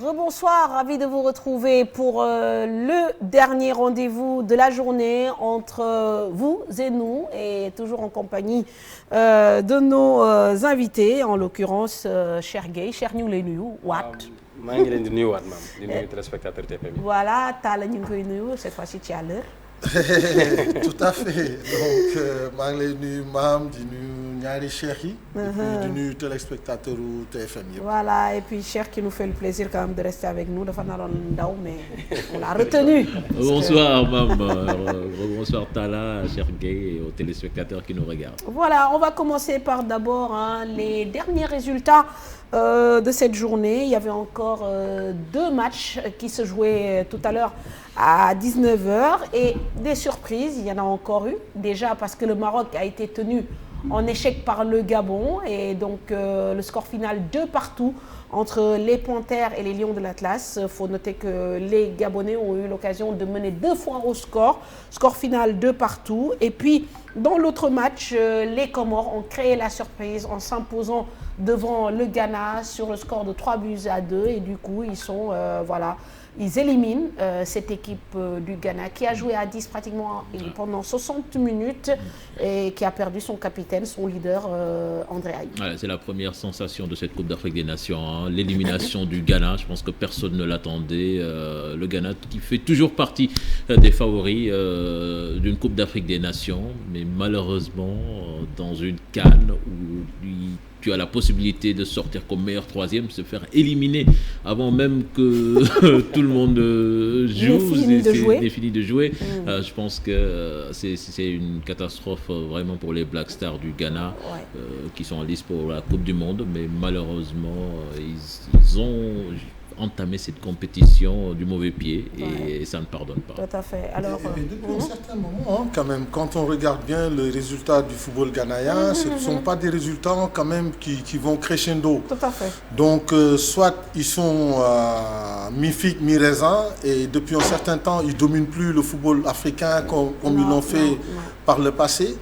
Rebonsoir, ravi de vous retrouver pour le dernier rendez-vous de la journée entre vous et nous, et toujours en compagnie de nos invités, en l'occurrence Cheikh Gueye. Cheikh ñu ngi lay nuyu waat. maa ngi leen di nuyuwaat maam di nuyu téléspectateur TFM yi. Voilà, Talla ñu ngi koy nuyu cette fois-ci ci à l'heure. Tout à fait donc maa ngi lay nuyu maam di nuyu ñaari Cheikh yi. et puis di nuyu téléspectateur u TFM yëpp. Voilà, et puis Cheikh qui nous fait le plaisir quand même de rester avec nous dafa naroon ndaw mais on l'a retenu. Bonsoir Mam, bonsoir Talla, Cheikh Gueye et aux téléspectateurs qui nous regardent. Voilà, on va commencer par d'abord les derniers résultats de cette journée. Il y avait encore deux matchs qui se jouaient tout à l'heure à 19h et des surprises, il y en a encore eu. Déjà parce que le Maroc a été tenu en échec par le Gabon et donc le score final 2-2 entre les Panthères et les Lions de l'Atlas. Il faut noter que les Gabonais ont eu l'occasion de mener 2 fois au score final 2-2. Et puis dans l'autre match, les Comores ont créé la surprise en s'imposant devant le Ghana sur le score de 3-2 et du coup ils sont ils éliminent cette équipe du Ghana qui a joué à 10 pratiquement pendant 60 minutes et qui a perdu son capitaine, son leader André Ayew. Voilà, c'est la première sensation de cette Coupe d'Afrique des Nations, hein. L'élimination du Ghana, je pense que personne ne l'attendait. Le Ghana qui fait toujours partie des favoris d'une Coupe d'Afrique des Nations, mais malheureusement dans une CAN où tu as la possibilité de sortir comme meilleur troisième, se faire éliminer avant même que tout le monde joue, n'est fini de jouer. Je pense que c'est une catastrophe vraiment pour les Black Stars du Ghana, qui sont en lice pour la Coupe du Monde, mais malheureusement ils ont entamé cette compétition du mauvais pied et ça ne pardonne pas. Tout à fait. Alors, depuis un certain moment, quand même, quand on regarde bien le résultat du football ghanéen, ce ne sont pas des résultats quand même qui vont crescendo. Tout à fait. Donc, soit ils sont mi-figue, mi-raisin, et depuis un certain temps, ils ne dominent plus le football africain comme ils l'ont fait par le passé.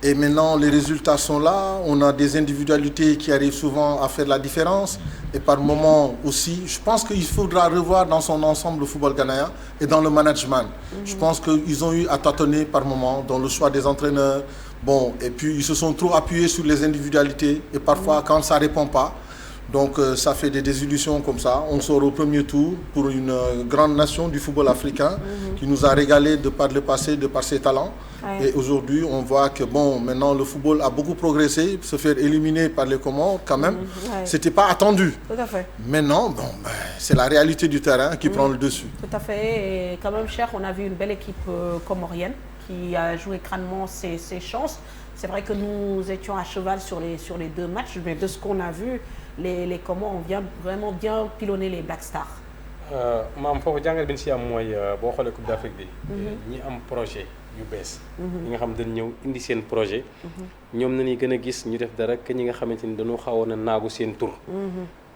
Et maintenant, les résultats sont là. On a des individualités qui arrivent souvent à faire la différence. Et par moments aussi, je pense qu'il faudra revoir dans son ensemble le football ghanéen et dans le management. Je pense qu'ils ont eu à tâtonner par moments dans le choix des entraîneurs. Bon, et puis ils se sont trop appuyés sur les individualités. Et parfois, quand ça ne répond pas, donc ça fait des désillusions comme ça. On sort au premier tour pour une grande nation du football africain qui nous a régalé de par le passé, de par ses talents. Et aujourd'hui, on voit que bon, maintenant le football a beaucoup progressé. Se faire éliminer par les Comores, quand même, c'était pas attendu. Tout à fait. Maintenant, bon, c'est la réalité du terrain qui prend le dessus. Tout à fait. Et quand même, Cheikh, on a vu une belle équipe comorienne qui a joué crânement ses chances. C'est vrai que nous étions à cheval sur les deux matchs, mais de ce qu'on a vu, les Comores ont vraiment bien pilonné les Black Stars. maam foofu jàngal bi ñu si am mooy boo xoolee Coupe d'Afrique bi. ñi am projet yu bees. ñi nga xam dañ ñëw indi seen projet. ñoom nañuy gën a gis ñu def dara que ñi nga xamante ni dañoo xawoon a naagu seen tur.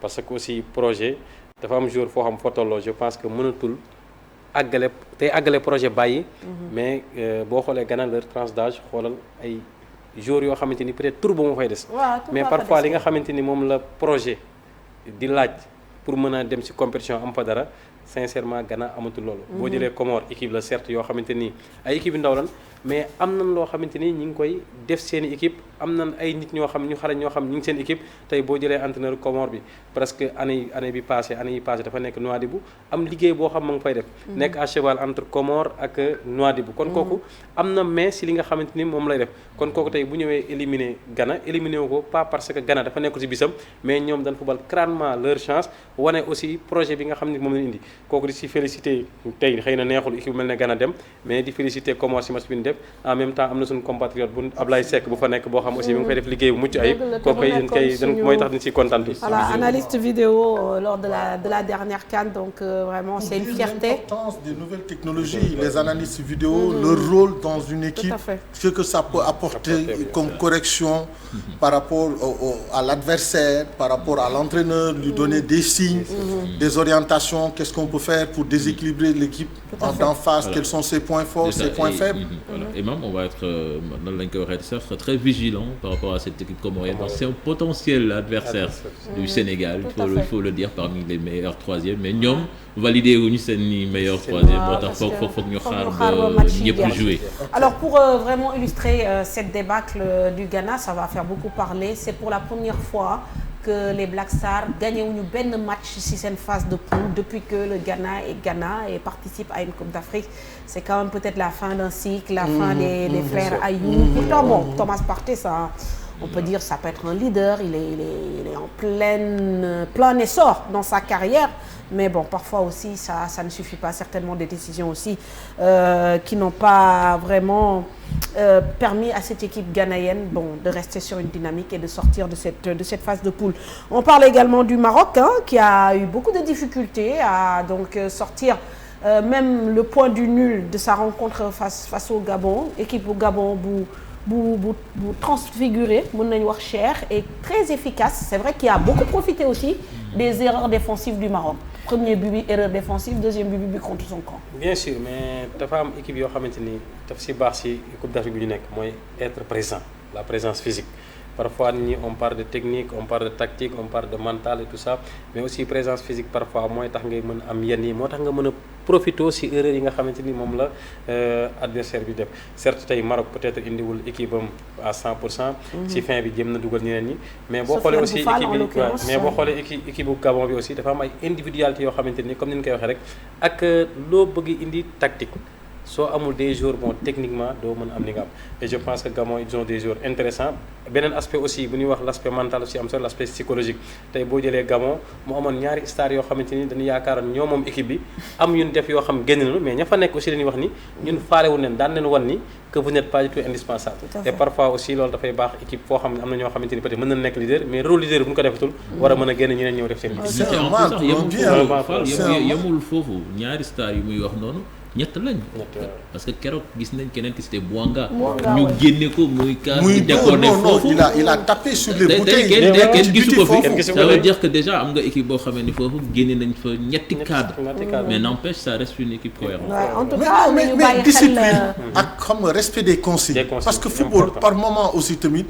parce que aussi projet dafa am jour foo xam foo tolloo je pense que mënatul àggale projet bàyyi. mais boo xoolee Ghana leur tranche d'âge xoolal ay joueurs yoo xamante ni peut-être tur ba moo fay des. mais parfois li nga xamante ni moom la projet di laaj. pour mën a dem ci compétition am fa dara sincèrement Ghana amatul loolu. boo jëlee Comores équipe la certes yoo xamante ni ay équipe yu ndaw lan mais am nañ loo xamante ni ñi ngi koy def seen i équipe am nañ ay nit ñoo xam ñu xarañ ñoo xam ñu ngi seen équipe tey boo jëlee entraîneur Comores bi presque année yi passé dafa nekk Nouadhibou am liggéey boo xam ma ngi fay def. nekk à cheval entre Comores ak Nouadhibou kon kooku am na mais ci li nga xamante ni moom lay def kon kooku tey bu ñëwee éliminer wu ko pas parce que Ghana dafa nekkul ci bisam mais ñoom dañ football crânement leur chance wane aussi projet bi nga xam ni moom lañ indi kooku di ci féliciter tey xëy na neexul équipe bu mel ne Ghana dem mais di féliciter Comores ci match bi ñu def en même temps am na suñu compatriote bu Ablaye Seck bu fa nekk boo xam aussi mi ngi fay def liggéey bu mucc ayib kooku mooy tax dañ ciy kontaan. Voilà, analyste vidéo lors de la dernière CAN, donc vraiment c'est une fierté. L'importance des nouvelles technologies, les analystes vidéo, leur rôle dans une équipe, ce que ça peut apporter comme correction par rapport à l'adversaire, par rapport à l'entraîneur, lui donner des signes, des orientations, qu'est-ce qu'on peut faire pour déséquilibrer l'équipe d'en face, quels sont ses points forts, ses points faibles. Voilà. Et même, on va être dans l'incorrect, très vigilant par rapport à cette équipe comorienne. C'est un potentiel adversaire du Sénégal, il faut le dire, parmi les meilleurs troisièmes. Mais nous, validé ou nous, c'est les meilleurs troisièmes. Il faut que nous soyons jouer. Alors, pour vraiment illustrer cette débâcle du Ghana, ça va faire beaucoup parler. C'est pour la première fois que les Black Stars gagnent un match si c'est une phase de poule depuis que le Ghana est Ghana et participe à une Coupe d'Afrique. C'est quand même peut-être la fin d'un cycle, la fin des frères Ayou. Pourtant, bon, Thomas Partey, ça, on peut dire ça peut être un leader, il est en plein essor dans sa carrière. Mais bon, parfois aussi, ça ne suffit pas. Certainement des décisions aussi qui n'ont pas vraiment permis à cette équipe ghanéenne de rester sur une dynamique et de sortir de cette phase de poule. On parle également du Maroc qui a eu beaucoup de difficultés à donc sortir même le point du nul de sa rencontre face au Gabon. Équipe au Gabon transfigurée, cher et très efficace. C'est vrai qu'il a beaucoup profité aussi des erreurs défensives du Maroc. Premier but, erreur défensive, deuxième but contre son camp. Bien sûr, mais dafa am équipe yoo xamante ni daf si baax si Coupe d'Afrique bi ñu nekk mooy être présent, la présence physique. Parfois on parle de technique, on parle de tactique, on parle de mental et tout ça, mais aussi présence physique parfois mooy tax ngay mën am yenn yi moo tax nga mën a profité si erreur yi nga xamante ni moom la adversaire bi def. Certes tey Maroc peut-être indiwul équipe am à 100%. si fin bi jéem na dugal ñeneen ñi. mais boo xoolee aussi équipe bu Gabon bi aussi dafa am ay individualité yoo xamante ni comme ni ñu koy waxee rek ak loo bëgg indi tactique. soo amul des joueurs techniquement doo mën am li nga am et je pense que Gabon ils ont des joueurs intéressants beneen aspect aussi bu ñuy wax l'aspect mental aussi am solo l'aspect psychologique tey boo jëlee Gabon mu amoon ñaari stars yoo xamante ni dañu yaakaaroon ñoo moom équipe bi am ñun def yoo xam génn nañu mais ña fa nekk aussi dañuy wax ni ñun faalewul leen daan leen wan ni que vous n'êtes pas du tout indispensable et parfois aussi loolu dafay baax équipe foo xam ne am na ñoo xamante ni peut-être mën na nekk leader mais rôle leader bu ñu ko defatul war a mën a génn ñeneen ñëw def seen yemul foofu ñaari stars yi muy wax noonu ñett lañ parce que keroog gis nañ keneen ki c'était Bouanga ñu génne ko muy cas di déconné foofu il a tapé sur les bouteilles kenn gisu ko fi ça veut dire que déjà am nga équipe boo xamee ni foofu génne nañ fa ñetti cadre mais n'empêche ça reste une équipe cohérente en tout cas mais discipline ak xam nga respect des consignes parce que football par moment aussi tamit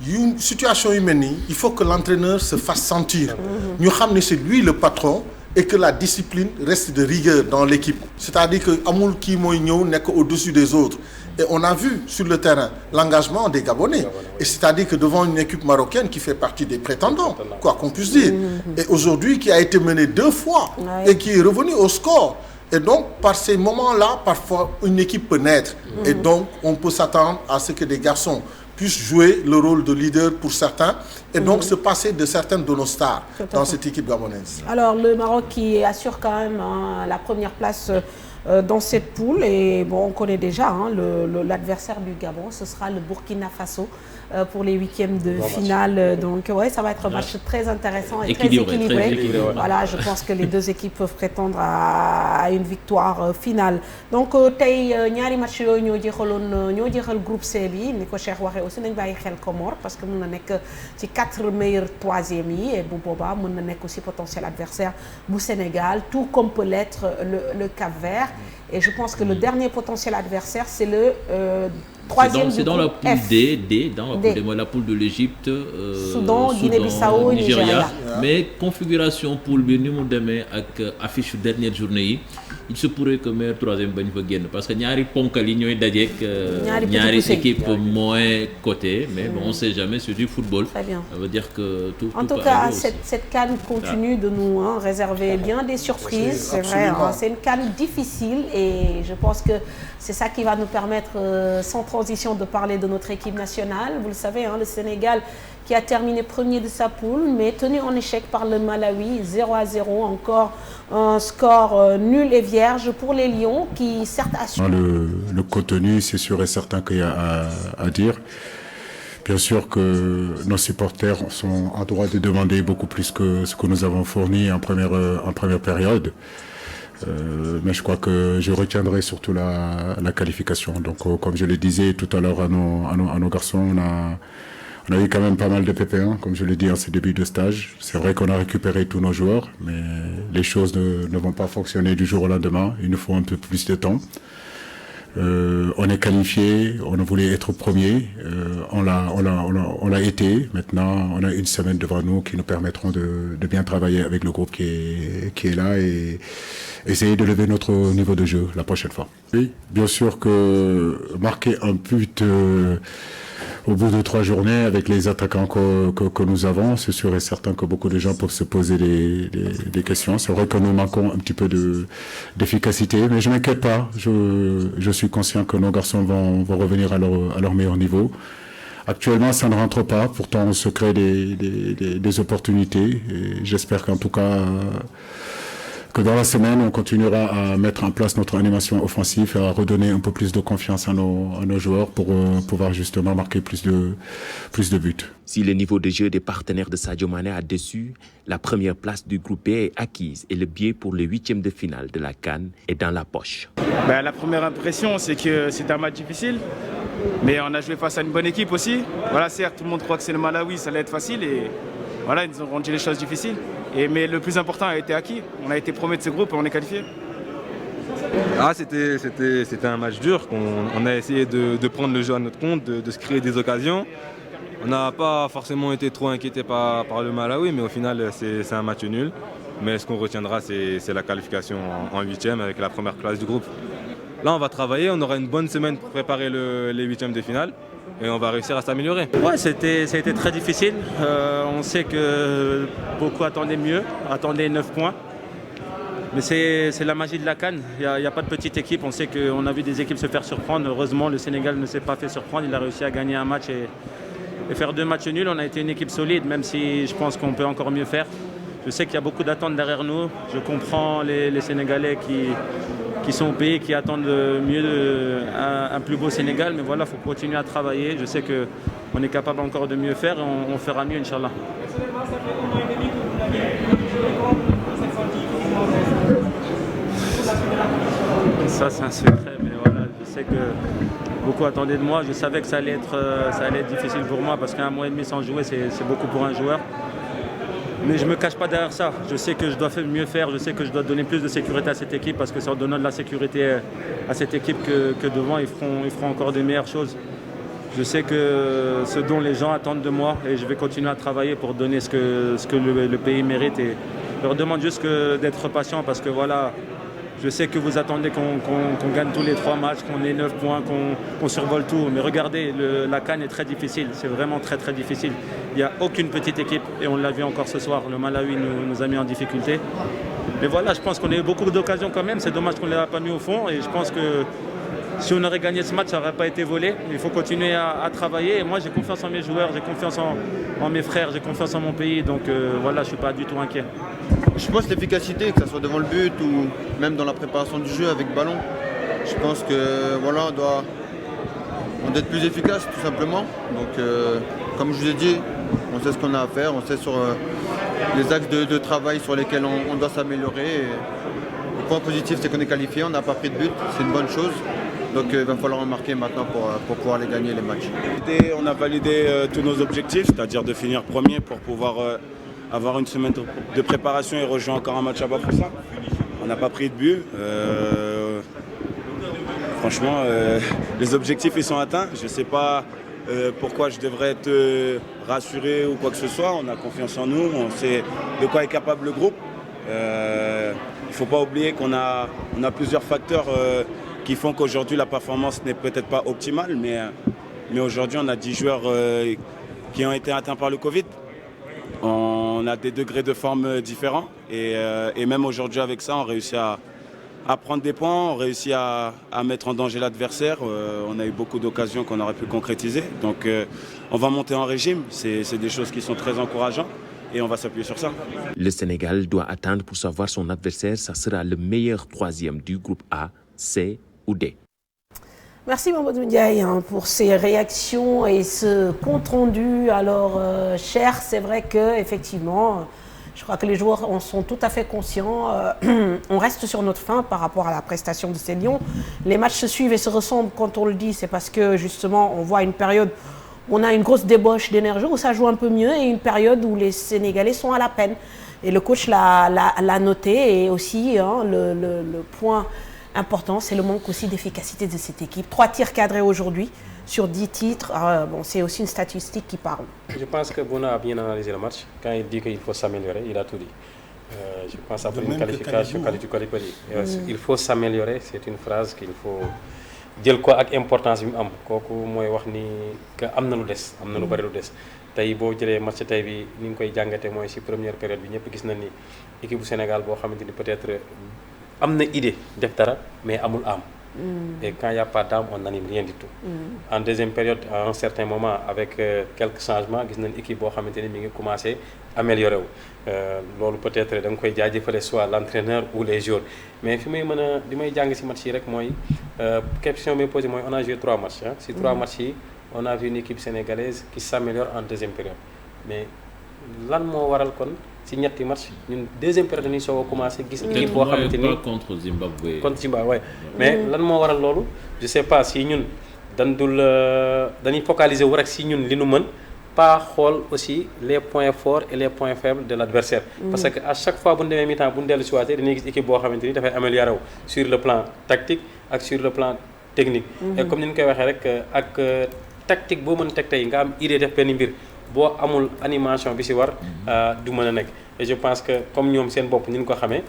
une situation humaine il faut que l'entraîneur se fasse sentir ñu xam ne c'est lui le patron et que la discipline reste de rigueur dans l'équipe. C'est-à-dire que amul kii mooy ñëw nekk au-dessus des autres. Et on a vu sur le terrain l'engagement des Gabonais. Et c'est-à-dire que devant une équipe marocaine qui fait partie des prétendants, quoi qu'on puisse dire, et aujourd'hui qui a été menée 2 fois et qui est revenue au score. Et donc, par ces moments-là, parfois, une équipe peut naître. Et donc, on peut s'attendre à ce que des garçons puissent jouer le rôle de leader pour certains et donc se passer de certaines de nos stars dans cette équipe gabonaise. Alors le Maroc qui assure quand même la première place dans cette poule et bon, on connaît déjà l'adversaire du Gabon, ce sera le Burkina Faso pour les huitièmes de finale. Donc ouais, ça va être un match très intéressant et très équilibré. Voilà, je pense que les deux équipes peuvent prétendre à une victoire finale. Donc tey ñaari match yooyu ñoo jeexal groupe C bi ni ko Cheikh waxee aussi nañ bàyyi xel Comores parce que mën na nekk ci 4 meilleurs troisième yi et bu boobaa mën na nekk aussi potentiel adversaire bu Sénégal tout comme peut l'être le Cap-Vert. Et je pense que le dernier potentiel adversaire, c'est le troisième du groupe F. C'est dans la poule D, dans la poule de l'Égypte, Soudan, Guinée-Bissau, Nigeria. Mais configuration poule bi ni mu demee ak affiche dernière journée yi, il se pourrait que meilleur troisième bañ fa génn parce que ñaari ponkal yi ñooy dajeek ñaari équipe moins cotées, mais bon, on sait jamais, c'est du football. Très bien. Ça veut dire que tout en tout cas, cette CAN continue de nous réserver bien des surprises, c'est vrai. C'est une CAN difficile et je pense que c'est ça qui va nous permettre, sans transition, de parler de notre équipe nationale. Vous le savez, le Sénégal qui a terminé premier de sa poule, mais tenu en échec par le Malawi, 0-0, encore un score nul et vierge pour les Lions, qui certes assurent... Le contenu, c'est sûr et certain qu'il y a à dire. Bien sûr que nos supporters sont en droit de demander beaucoup plus que ce que nous avons fourni en première période. Mais je crois que je retiendrai surtout la qualification. Donc, comme je le disais tout à l'heure à nos garçons, on a eu quand même pas mal de PP1, comme je l'ai dit en ce début de stage. C'est vrai qu'on a récupéré tous nos joueurs, mais les choses ne vont pas fonctionner du jour au lendemain. Il nous faut un peu plus de temps. On est qualifié, on voulait être premier, on l'a été. Maintenant, on a une semaine devant nous qui nous permettront de bien travailler avec le groupe qui est là et essayer de lever notre niveau de jeu la prochaine fois. Oui, bien sûr que marquer un but au bout de 3 journées avec les attaquants que nous avons, c'est sûr et certain que beaucoup de gens peuvent se poser des questions. C'est vrai que nous manquons un petit peu d'efficacité, mais je ne m'inquiète pas. Je suis conscient que nos garçons vont revenir à leur meilleur niveau. Actuellement, ça ne rentre pas. Pourtant, on se crée des opportunités. Et j'espère qu'en tout cas, que dans la semaine, on continuera à mettre en place notre animation offensive et à redonner un peu plus de confiance à nos joueurs pour pouvoir justement marquer plus de buts. Si le niveau de jeu des partenaires de Sadio Mané a déçu, la première place du groupe B est acquise et le billet pour le 8e de finale de la CAN est dans la poche. La première impression, c'est que c'est un match difficile, mais on a joué face à une bonne équipe aussi. Voilà, certes, tout le monde croit que c'est le Malawi, ça allait être facile et voilà, ils nous ont rendu les choses difficiles. Mais le plus important a été acquis. On a été premier de ce groupe et on est qualifié. C'était un match dur. On a essayé de prendre le jeu à notre compte, de se créer des occasions. On n'a pas forcément été trop inquiété par le Malawi, mais au final, c'est un match nul. Mais ce qu'on retiendra, c'est la qualification en 8e avec la première place du groupe. Là, on va travailler. On aura une bonne semaine pour préparer les 8e de finale. Et on va réussir à s'améliorer. Ouais, ça a été très difficile. On sait que beaucoup attendaient mieux, attendaient 9 points. Mais c'est la magie de la CAN. Il n'y a pas de petite équipe. On sait qu'on a vu des équipes se faire surprendre. Heureusement, le Sénégal ne s'est pas fait surprendre. Il a réussi à gagner un match et faire 2 matchs nuls. On a été une équipe solide, même si je pense qu'on peut encore mieux faire. Je sais qu'il y a beaucoup d'attentes derrière nous. Je comprends les Sénégalais qui sont au pays, qui attendent mieux un plus beau Sénégal. Mais voilà, il faut continuer à travailler. Je sais qu'on est capable encore de mieux faire et on fera mieux, Inch'Allah. Ça, c'est un secret, mais voilà, je sais que beaucoup attendaient de moi. Je savais que ça allait être difficile pour moi parce qu'un mois et demi sans jouer, c'est beaucoup pour un joueur. Mais je ne me cache pas derrière ça. Je sais que je dois mieux faire, je sais que je dois donner plus de sécurité à cette équipe parce que c'est en donnant de la sécurité à cette équipe que devant, ils feront encore de meilleures choses. Je sais que ce dont les gens attendent de moi et je vais continuer à travailler pour donner ce que le pays mérite. Et je leur demande juste d'être patient parce que voilà, je sais que vous attendez qu'on gagne tous les 3 matchs, qu'on ait 9 points, qu'on survole tout. Mais regardez, la CAN est très difficile, c'est vraiment très très difficile. Il n'y a aucune petite équipe et on l'a vu encore ce soir. Le Malawi nous a mis en difficulté. Mais voilà, je pense qu'on a eu beaucoup d'occasions quand même. C'est dommage qu'on ne les a pas mis au fond et je pense que si on aurait gagné ce match, ça n'aurait pas été volé. Il faut continuer à travailler. Et moi, j'ai confiance en mes joueurs, j'ai confiance en mes frères, j'ai confiance en mon pays. Donc voilà, je ne suis pas du tout inquiet. Je pense l'efficacité, que ce soit devant le but ou même dans la préparation du jeu avec ballon. Je pense que voilà, on doit être plus efficace tout simplement. Donc comme je vous ai dit, on sait ce qu'on a à faire, on sait sur les axes de travail sur lesquels on doit s'améliorer. Le point positif, c'est qu'on est qualifié, on n'a pas pris de but, c'est une bonne chose. Donc il va falloir en marquer maintenant pour pouvoir les gagner les matchs. On a validé tous nos objectifs, c'est-à-dire de finir premier pour pouvoir avoir une semaine de préparation et rejoindre encore un match à Bafoussam. On n'a pas pris de but. Franchement, les objectifs ils sont atteints. Je ne sais pas pourquoi je devrais être rassuré ou quoi que ce soit. On a confiance en nous, on sait de quoi est capable le groupe. Il ne faut pas oublier qu'on a plusieurs facteurs qui font qu'aujourd'hui la performance n'est peut-être pas optimale, mais aujourd'hui on a 10 joueurs qui ont été atteints par le Covid. On a des degrés de forme différents et même aujourd'hui avec ça on réussit à prendre des points, on réussit à mettre en danger l'adversaire. On a eu beaucoup d'occasions qu'on aurait pu concrétiser. Donc on va monter en régime, c'est des choses qui sont très encourageantes. Et on va s'appuyer sur ça. Le Sénégal doit attendre pour savoir son adversaire. Ça sera le meilleur 3e du groupe A, C ou D. Merci Mamadou Ndiaye pour ces réactions et ce compte-rendu. Alors, cher, c'est vrai qu'effectivement, je crois que les joueurs en sont tout à fait conscients. On reste sur notre faim par rapport à la prestation de ces Lions. Les matchs se suivent et se ressemblent. Quand on le dit, c'est parce que justement, on voit une période où on a une grosse débauche d'énergie, où ça joue un peu mieux, et une période où les Sénégalais sont à la peine. Et le coach l'a noté, et aussi le point important, c'est le manque aussi d'efficacité de cette équipe. 3 tirs cadrés aujourd'hui sur 10 titres, bon, c'est aussi une statistique qui parle. Je pense que Bouna a bien analysé le match. Quand il dit qu'il faut s'améliorer, il a tout dit. Je pense après une qualification, il faut s'améliorer, c'est une phrase qu'il faut jël ko ak importance bi mu am kooku mooy wax ni que am na lu des am na lu bari lu des tey boo jëlee match tey bi ni nga koy jàngate mooy ci première période bi ñëpp gis nañ ni équipe bu Sénégal boo xamante ni peut-être am na idée def dara mais amul am. Et quand il n'y a pas d'âme, on n'anime rien du tout. En deuxième période, à un certain moment, avec quelques changements, gis nañ équipe boo xamante ni mi ngi commencé améliorer wu. Loolu peut-être da nga koy jaajëfale soit l'entraîneur ou les joueurs mais fi may mën a li may jàng ci match yi rek mooy question bi posé mooy on a joué 3 matchs ah. Ci 3 matchs yi on a vu une équipe sénégalaise qui s'améliore en deuxième période mais lan moo waral kon ci ñetti match ñun deuxième période dañuy soog a commencé gis équipe boo xamante ni contre Zimbabwe. contre Zimbabwe mais lan moo waral loolu je sais pas si ñun dañuy focaliser wu rek si ñun li nu mën pas xool aussi les points forts et les points faibles de l'adversaire parce que à chaque fois bu ñu demee mi-temps bu ñu dellu si waatee dañuy gis équipe boo xamante ni dafay améliorer wu sur le plan tactique ak sur le plan technique et comme ni ñu koy waxee rek ak tactique boo mën a teg tey nga am idée def benn mbir boo amul animation bi ci war du mën a nekk et je pense que comme ñoom seen bopp ni ñu ko xamee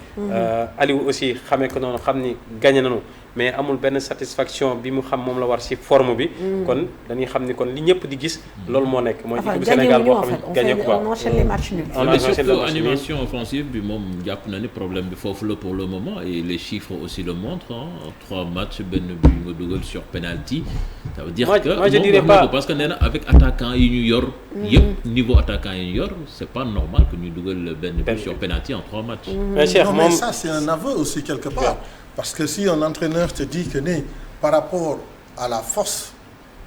Aliou aussi xamee ko noonu xam ni gagné nañu mais amul benn satisfaction bi mu xam moom la war ci forme bi kon dañuy xam ni kon li ñëpp di gis loolu moo nekk mooy équipe du Sénégal boo xam ne gagné ko on enchaîne les matchs nuls mais surtout animation offensive bi moom jàpp na ni problème bi foofu la pour le moment et les chiffres aussi le montrent 3 matchs benn but nga dugal sur penalty ça veut dire que moi je dirais pas parce que nee na avec attaquant yi ñu yor yëpp niveau attaquant yi ñu yor c'est pas normal que ñu dugal benn but sur penalty en 3 matchs non mais ça c'est un aveu aussi quelque part parce que si un entraîneur te dit que par rapport à la force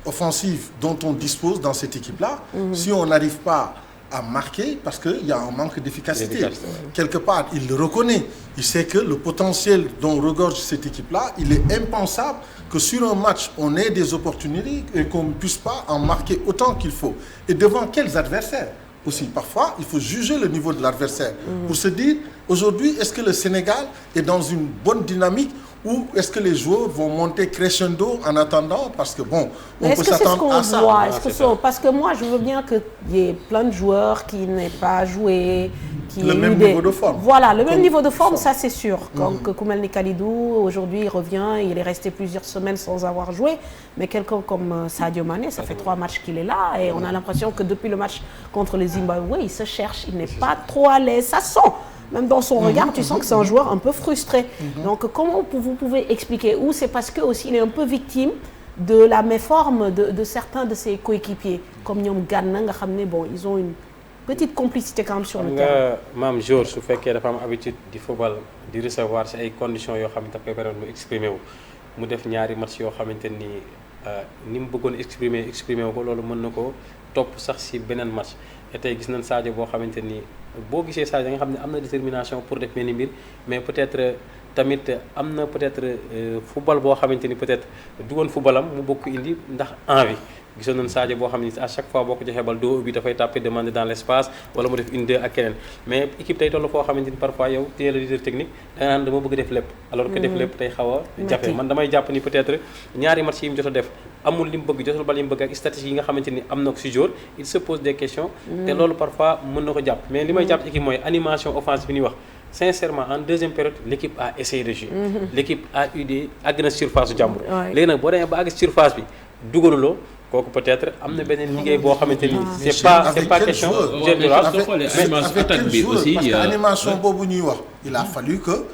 offensive dont on dispose dans cette équipe-là, si on n'arrive pas à marquer, parce qu'il y a un manque d'efficacité. Quelque part, il le reconnaît. Il sait que le potentiel dont regorge cette équipe-là, il est impensable que sur un match, on ait des opportunités et qu'on ne puisse pas en marquer autant qu'il faut. Et devant quels adversaires aussi, parfois, il faut juger le niveau de l'adversaire pour se dire, aujourd'hui, est-ce que le Sénégal est dans une bonne dynamique ou est-ce que les joueurs vont monter crescendo en attendant parce que bon, on peut s'attendre à ça. Parce que moi, je veux bien qu'il y ait plein de joueurs qui n'aient pas joué, le même niveau de forme. Voilà, le même niveau de forme, ça c'est sûr. Comme Koumelni Kalidou, aujourd'hui il revient, il est resté plusieurs semaines sans avoir joué. Mais quelqu'un comme Sadio Mané, ça fait 3 matchs qu'il est là et on a l'impression que depuis le match contre le Zimbabwe, il se cherche, il n'est pas trop à l'aise, ça sent. Même dans son regard, tu sens que c'est un joueur un peu frustré. Donc comment vous pouvez expliquer? Ou c'est parce que aussi il est un peu victime de la méforme de certains de ses coéquipiers, comme Nyom Gana, bon, ils ont une petite complicité quand même sur le terrain. Même jour, su fekkee dafa am habitude di football di recevoir ci ay conditions yoo xam ne daf koy permettre mu exprimer wu mu def ñaari match yoo xamante ni mu bëggoon exprimer wu ko loolu mën na ko topp sax ci beneen match et tey gis nañ Sadio boo xamante ni boo gisee Sadio nga xam ne am na détermination pour def benn mbir mais peut-être tamit am na peut-être football boo xamante ni peut-être du woon footballam mu bokk indi ndax envie gisoon nañ Sadio boo xam ni à chaque fois boo ko joxee bal doo ubbi dafay tàppe demander dans l'espace wala mu def une deux ak keneen mais équipe tey toll foo xamante ni parfois yow tu es le leader technique da nga naan dama bëgg def lépp alors que def lépp tey xaw a jafe man damay jàpp ni peut-être ñaari match yi mu jot a def amul li mu bëgg jotul bal yi mu bëgg ak statistiques yi nga xamante ni am na ko ci jour il se pose des questions te loolu parfois mën na ko jàpp mais li may jàpp équipe mooy animation offensive bi ñuy wax sincèrement en deuxième période l'équipe a essayé de jouer l'équipe a eu des àgg na surface su jàmbur léegi nag boo demee ba àgg surface bi dugaluloo kooku peut-être am na beneen liggéey boo xamante ni c'est pas question parce que animation boobu ñuy wax il a fallu que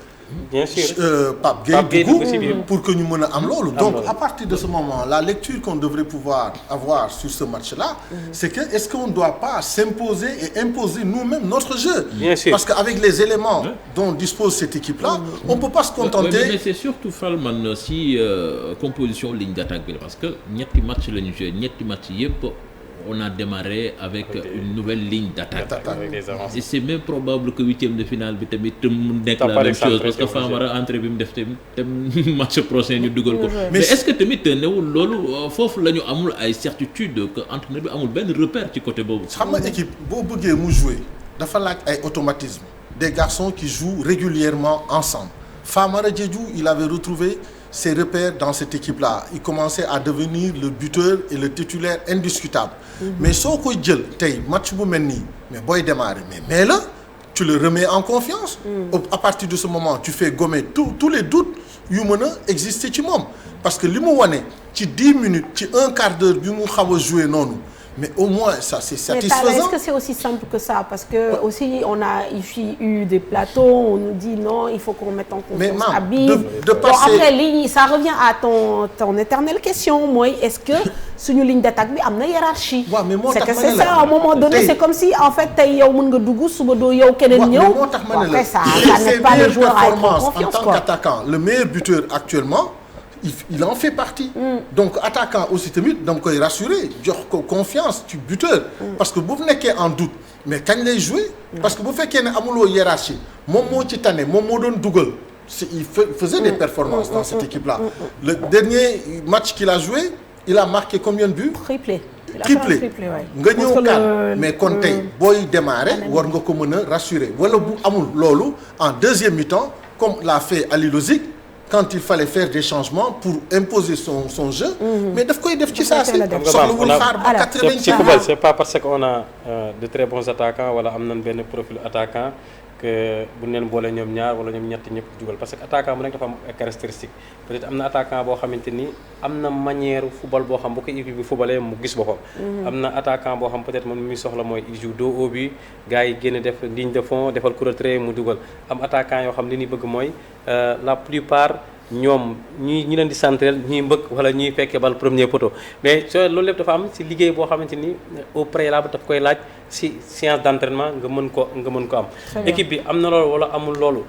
bien sûr Pape Gueye dugg pour que ñu mën a am loolu donc à partir de ce moment la lecture qu'on devrait pouvoir avoir sur ce match-là c'est que est-ce qu'on ne doit pas s'imposer et imposer nous-mêmes notre jeu bien sûr parce qu'avec les éléments dont dispose cette équipe-là on peut pas se contenter mais c'est surtout Falman si composition ligne d'attaque bi parce que ñetti match la ñu joué ñetti match yëpp on a démarré avec une nouvelle ligne d'attaque. Et c'est même probable que 8e de finale bi tamit mu nekk la même chose parce que Famara entrée bi mu def tamit match prochain ñu dugal ko. Mais est-ce que tamit newul loolu foofu la ñu amul ay certitude que entraîneur bi amul benn repère ci côté boobu. xam nga équipe boo bëggee mu jouer dafa laaj ay automatisme des garçons qui jouent régulièrement ensemble Famara Diédhiou, il avait retrouvé ses repères dans cette équipe-là. Il commençait à devenir le buteur et le titulaire indiscutable. Mais soo koy jël tey match bu mel nii mais booy démarrer mais là tu le remets en confiance. À partir de ce moment tu fais gommer tous les doutes yu mën a exister ci moom parce que li mu wane ci 10 minutes ci un quart d'heure bi mu xaw a joué noonu. Mais au moins, ça, c'est satisfaisant. Mais est-ce que c'est aussi simple que ça? Parce que aussi, on a ici eu des plateaux, on nous dit non, il faut qu'on mette en confiance Habib. De passer... Après, ça revient à ton éternelle question. Moi, est-ce que sur une ligne d'attaque, il y a une hiérarchie? C'est que c'est ça, à un moment donné, c'est comme si, en fait, tu as un dougou, subodo, yo, kenen yo. Après, ça n'est pas le joueur à être en confiance. En tant qu'attaquant, le meilleur buteur actuellement, il en fait partie. Donc, attaquant aussi, donc il rassurer, confiance, tu buteur. Parce que vous venez en doute, mais quand il est joué, parce que vous faites qu'il y a une hiérarchie, Momo Titane, Momo Don Dougal, il faisait des performances dans cette équipe-là. Le dernier match qu'il a joué, il a marqué combien de buts? Triplé. Mais quand il démarre, il faut rassurer. En deuxième mi-temps, comme l'a fait Ali Lozic, quand il fallait faire des changements pour imposer son jeu, mais il faut que ça c'est pas parce qu'on a de très bons attaquants wala am nañ benn profil attaquant que bu ñu leen boole ñoom ñaar wala ñoom ñett ñëpp dugal parce que attaquant bu nekk dafa am caractéristique peut-être am na attaquant boo xamante ni am na manière football boo xam bu ko équipe bi footballee mu gis boppam. am na attaquant boo xam peut-être moom mi soxla mooy il joue dos au but gars yi génn def ligne de fond defal coup de retrait mu dugal am attaquant yoo xam li ñuy bëgg mooy la plupart ñoom ñi leen di central ñuy mbëkk wala ñuy fekkee bal premier poteau mais loolu lépp dafa am ci liggéey boo xamante ni au préalable daf koy laaj ci séance d'entraînement nga mën ko am. équipe bi am na loolu wala amul loolu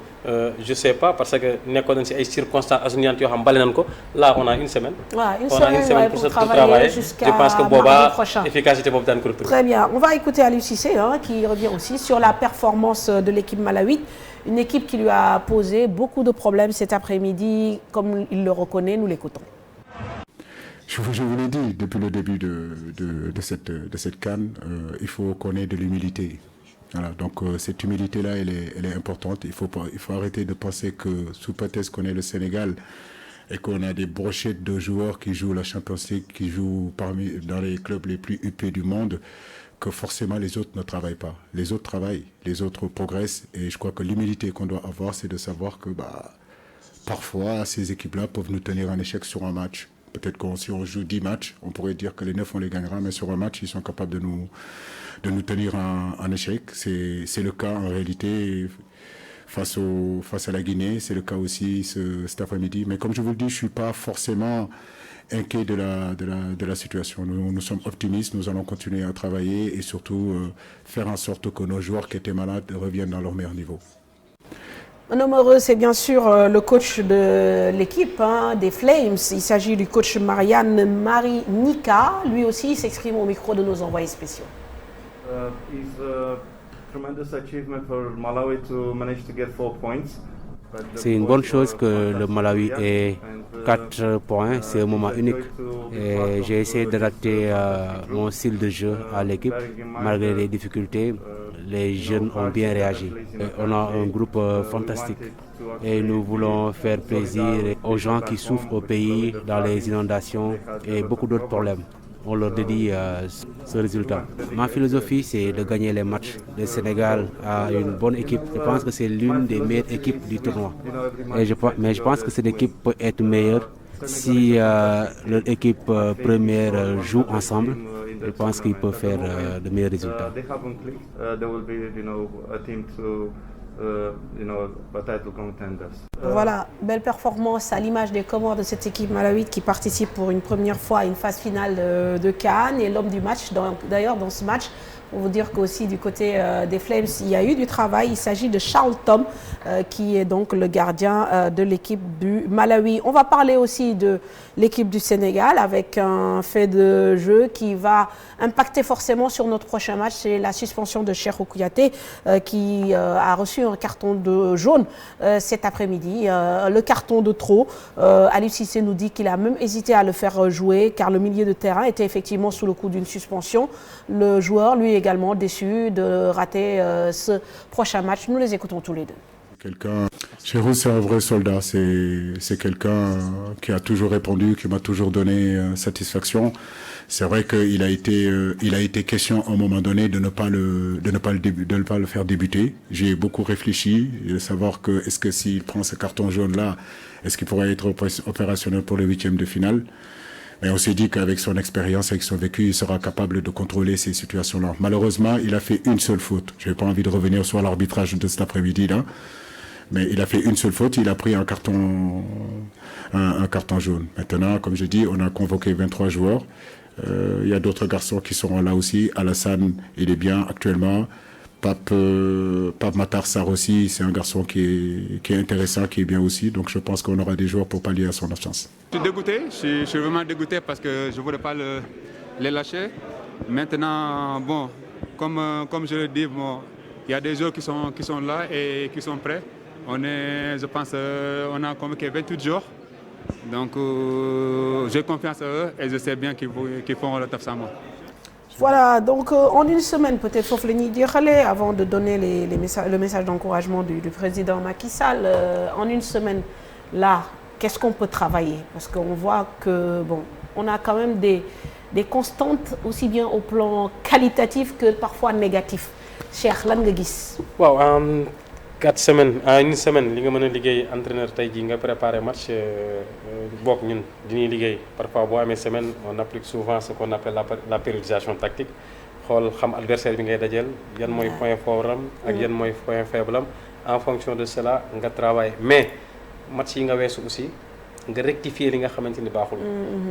je sais pas parce que nekkoon nañ ci ay circonstances atténuantes yoo xam bale nañ ko là on a une semaine. on a une semaine pour travailler jusqu'à je pense que boobaa efficacité boobu daan ko retrouver. Très bien, on va écouter Aliou Cissé qui revient aussi sur la performance de l'équipe malawite. Une équipe qui lui a posé beaucoup de problèmes cet après-midi, comme il le reconnaît, nous l'écoutons. Je vous l'ai dit, depuis le début de cette CAN, il faut qu'on ait de l'humilité. Voilà, donc cette humilité-là, elle est importante. Il faut arrêter de penser que sous prétexte qu'on est le Sénégal et qu'on a des brochettes de joueurs qui jouent la Champions League, qui jouent dans les clubs les plus huppés du monde, que forcément les autres ne travaillent pas. Les autres travaillent, les autres progressent. Et je crois que l'humilité qu'on doit avoir, c'est de savoir que parfois, ces équipes-là peuvent nous tenir en échec sur un match. Peut-être que si on joue 10 matchs, on pourrait dire que les 9, on les gagnera, mais sur un match, ils sont capables de nous tenir en échec. C'est le cas en réalité face à la Guinée. C'est le cas aussi cet après-midi. Mais comme je vous le dis, je ne suis pas forcément inquiet de la situation. Nous sommes optimistes, nous allons continuer à travailler et surtout faire en sorte que nos joueurs qui étaient malades reviennent dans leur meilleur niveau. Un homme heureux, c'est bien sûr le coach de l'équipe des Flames. Il s'agit du coach Marian Marinica. Lui aussi, il s'exprime au micro de nos envoyés spéciaux. It's a tremendous achievement for Malawi to manage to get 4 points. C'est une bonne chose que le Malawi ait 4 points, c'est un moment unique. Et j'ai essayé d'adapter mon style de jeu à l'équipe. Malgré les difficultés, les jeunes ont bien réagi. Et on a un groupe fantastique. Et nous voulons faire plaisir aux gens qui souffrent au pays dans les inondations et beaucoup d'autres problèmes. On leur dédie ce résultat. Ma philosophie, c'est de gagner les matchs. Le Sénégal a une bonne équipe. Je pense que c'est l'une des meilleures équipes du tournoi. Mais je pense que cette équipe peut être meilleure si leur équipe première joue ensemble. Je pense qu'ils peuvent faire de meilleurs résultats. Voilà, belle performance à l'image des Comores de cette équipe malawite qui participe pour une première fois à une phase finale de CAN. Et l'homme du match, d'ailleurs dans ce match, pour vous dire qu'aussi du côté des Flames, il y a eu du travail. Il s'agit de Charles Tom, qui est donc le gardien de l'équipe du Malawi. On va parler aussi de l'équipe du Sénégal avec un fait de jeu qui va impacter forcément sur notre prochain match. C'est la suspension de Cheikhou Kouyaté qui a reçu un carton jaune cet après-midi. Le carton de trop. Aliou Cissé nous dit qu'il a même hésité à le faire jouer car le milieu de terrain était effectivement sous le coup d'une suspension. Le joueur, lui, également déçu de rater ce prochain match. Nous les écoutons tous les deux. Cheirouz, c'est un vrai soldat. C'est quelqu'un qui a toujours répondu, qui m'a toujours donné satisfaction. C'est vrai qu'il a été question à un moment donné de ne pas le faire débuter. J'ai beaucoup réfléchi, de savoir est-ce que s'il prend ce carton jaune-là, est-ce qu'il pourrait être opérationnel pour le 8e de finale. Mais on s'est dit qu'avec son expérience, avec son vécu, il sera capable de contrôler ces situations-là. Malheureusement, il a fait une seule faute. Je n'ai pas envie de revenir sur l'arbitrage de cet après-midi-là. Mais il a fait une seule faute, il a pris un carton jaune. Maintenant, comme je dis, on a convoqué 23 joueurs. Il y a d'autres garçons qui seront là aussi. Alassane, il est bien actuellement. Pape Matar Sarr aussi, c'est un garçon qui est intéressant, qui est bien aussi. Donc je pense qu'on aura des joueurs pour pallier à son absence. Je suis dégoûté, je suis vraiment dégoûté parce que je ne voulais pas les lâcher. Maintenant, bon, comme je le dis, bon, il y a des joueurs qui sont là et qui sont prêts. Je pense, on a convoqué 28 joueurs. Donc j'ai confiance en eux et je sais bien qu'ils font le taf sans moi. Voilà, donc en une semaine, peut-être sauf les Nidirale, avant de donner le message d'encouragement du président Macky Sall, en une semaine, là, qu'est-ce qu'on peut travailler? Parce qu'on voit que, bon, on a quand même des constantes, aussi bien au plan qualitatif que parfois négatif. Cheikh, lan nga gis? Waaw, en 4 semaines, en une semaine, li nga mën a liggéey entraîneur tey jii nga préparer match bokk ñun dañuy liggéey parfois boo amee semaine on applique souvent ce qu'on appelle la périodisation tactique xool xam adversaire bi ngay dajeel yan mooy point fort am ak yan mooy point faible am en fonction de cela nga travailler mais match yi nga weesu aussi nga rectifier li nga xamante ni baaxul.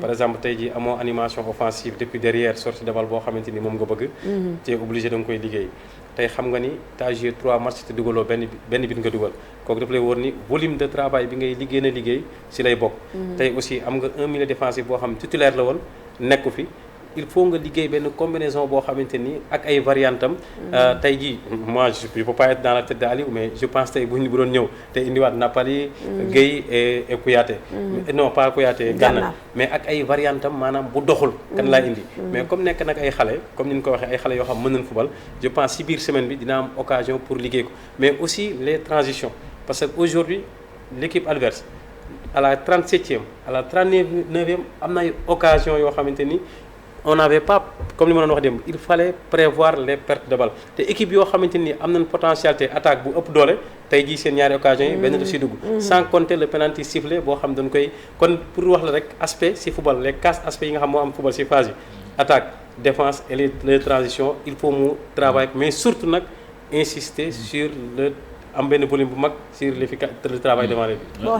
Par exemple tey jii amoo animation offensive depuis derrière sortie de balle boo xamante ni moom nga bëgg. tu es obligé da nga koy liggéey. tey xam nga ni tu as joué 3 matchs te dugaloo benn bit nga dugal kooku daf lay wóor ni volume de travail bi ngay liggéey si lay bokk. tey aussi am nga un milieu défensif boo xam titulaire la woon nekku fi. il faut nga liggéey benn combinaison boo xamante ni ak ay variantam tey jii moi je peux pas être dans la tête d'Aliou mais je pense tey bu doon ñëw te indiwaat Napali Gueye et Kouyaté non pas Kouyaté Gana mais ak ay variantam maanaam bu doxul kan laa indi mais comme nekk nag ay xale comme ni ñu ko waxee ay xale yoo xam mën nañ football je pense si biir semaine bi dina am occasion pour liggéey ko mais aussi les transitions parce que aujourd'hui l'équipe adverse à la 37e à la 39e am na ay occasion yoo xamante ni on n'avait pas comme li ma doon wax démb il fallait prévoir les pertes de balle te équipe yoo xamante ni am nañ potentialité attaque bu ëpp doole tey jii seen ñaari occasions yi benn du si dugg sans compter le penalty sifflé boo xam dañ koy kon pour wax la rek aspect si football les 4 aspects yi nga xam moo am football si phase yi attaque défense et les transitions il faut mu travailler mais surtout nag insister sur le am benn volume bu mag sur le travail devant les buts. Bon,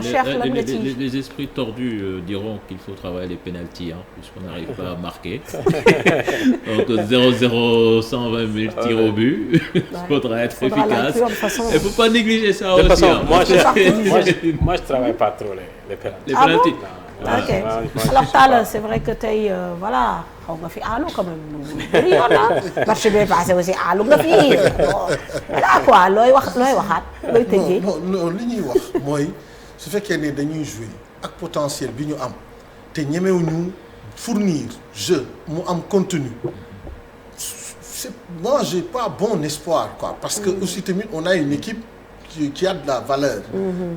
les esprits tordus diront qu'il faut travailler les pénaltys puisqu'on n'arrive pas à marquer. Donc 0-0, 120 minutes tir au but. Il faudra être efficace. Il ne faut pas négliger ça de aussi. Moi je travaille pas trop les pénaltys. Les pénaltys. Ok. Alors Tall, c'est vrai que tey voilà xaw nga fi aalu quand même bëri yoon na marché bi passé aussi aalu nga fi voilà quoi looy waxaat looy tëjee. non li ñuy wax mooy su fekkee ne dañuy jouer ak potentiel bi ñu am te ñemewuñu fournir jeu mu am contenu moi j'ai pas bon espoir quoi parce que aussi tamit on a une équipe qui a de la valeur.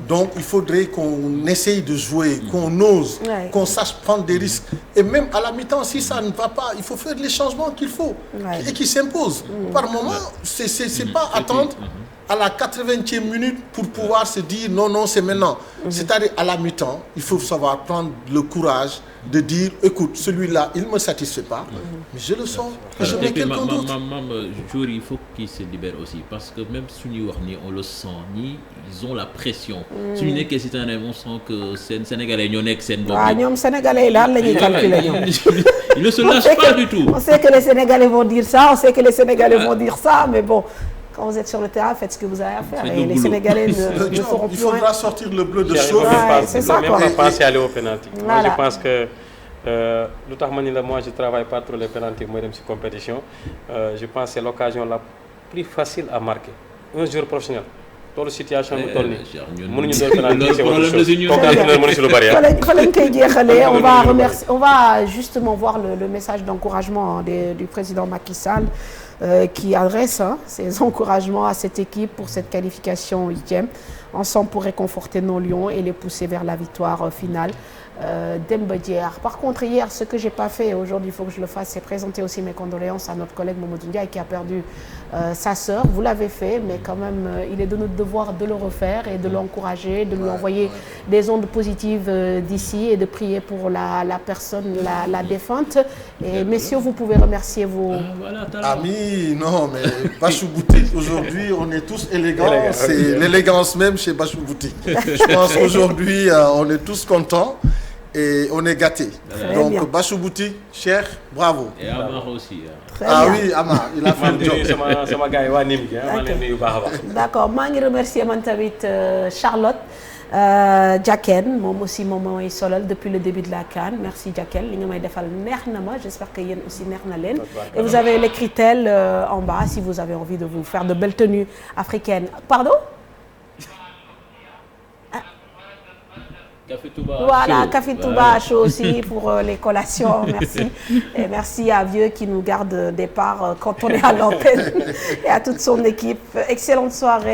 Donc il faudrait qu'on essaye de jouer, qu'on ose, qu'on sache prendre des risques. Et même à la mi-temps, si ça ne va pas, il faut faire les changements qu'il faut et qui s'imposent. Par moment, c'est pas attendre à la 80e minute pour pouvoir se dire non, c'est maintenant. C'est-à-dire à la mi-temps, il faut savoir prendre le courage de dire écoute, celui-là, il ne me satisfait pas, mais je le sens et je mets quelqu'un d'autre. Il faut qu'ils se libèrent aussi parce que même si on le sent, ils ont la pression. Si on est on sent que c'est Sénégalais, ils sont Sénégalais, là, ils ne se lâchent pas du tout. On sait que les Sénégalais vont dire ça, on sait que les Sénégalais vont dire ça, mais bon. Quand vous êtes sur le terrain, faites ce que vous avez à faire. Et les Sénégalais ne feront plus rien. Il faudra sortir le bleu de chaud. C'est ça, quoi. Même pas penser à aller au penalty. Moi, je pense que moi, je travaille pas trop les penalty, moi, dans cette compétition. Je pense que c'est l'occasion la plus facile à marquer. Un joueur professionnel. Dans la situation où on on va justement voir le message d'encouragement du président Macky Sall. qui adresse ses encouragements à cette équipe pour cette qualification au 8e. Ensemble pour réconforter nos Lions et les pousser vers la victoire finale. Demba Dier. Par contre, hier, ce que j'ai pas fait, aujourd'hui il faut que je le fasse, c'est présenter aussi mes condoléances à notre collègue Mamadou Ndiaye qui a perdu sa sœur. Vous l'avez fait, mais quand même, il est de notre devoir de le refaire et de l'encourager, de lui envoyer des ondes positives d'ici et de prier pour la personne, la défunte. Et messieurs, vous pouvez remercier vos amis. Non, mais Bachou Boutique, aujourd'hui, on est tous élégants. C'est l'élégance même chez Bachou Boutique. Je pense qu'aujourd'hui, on est tous contents. Et on est gâtés. Donc, Bachou Boutique, cher, bravo. Et Amar aussi. Oui, Amar, il a fait le job. D'accord, je remercie Charlotte Diaken, moi aussi moom mooy solal depuis le début de la CAN. Merci Diaken, li nga may defal neex na ma, j'espère que yéen aussi neex na leen. Et vous avez les critères en bas si vous avez envie de vous faire de belles tenues africaines. Pardon? Café Touba voilà, chaud. Café Touba chaud aussi pour les collations, merci. Et merci à Vieux qui nous garde des parts quand on est à l'antenne et à toute son équipe. Excellente soirée.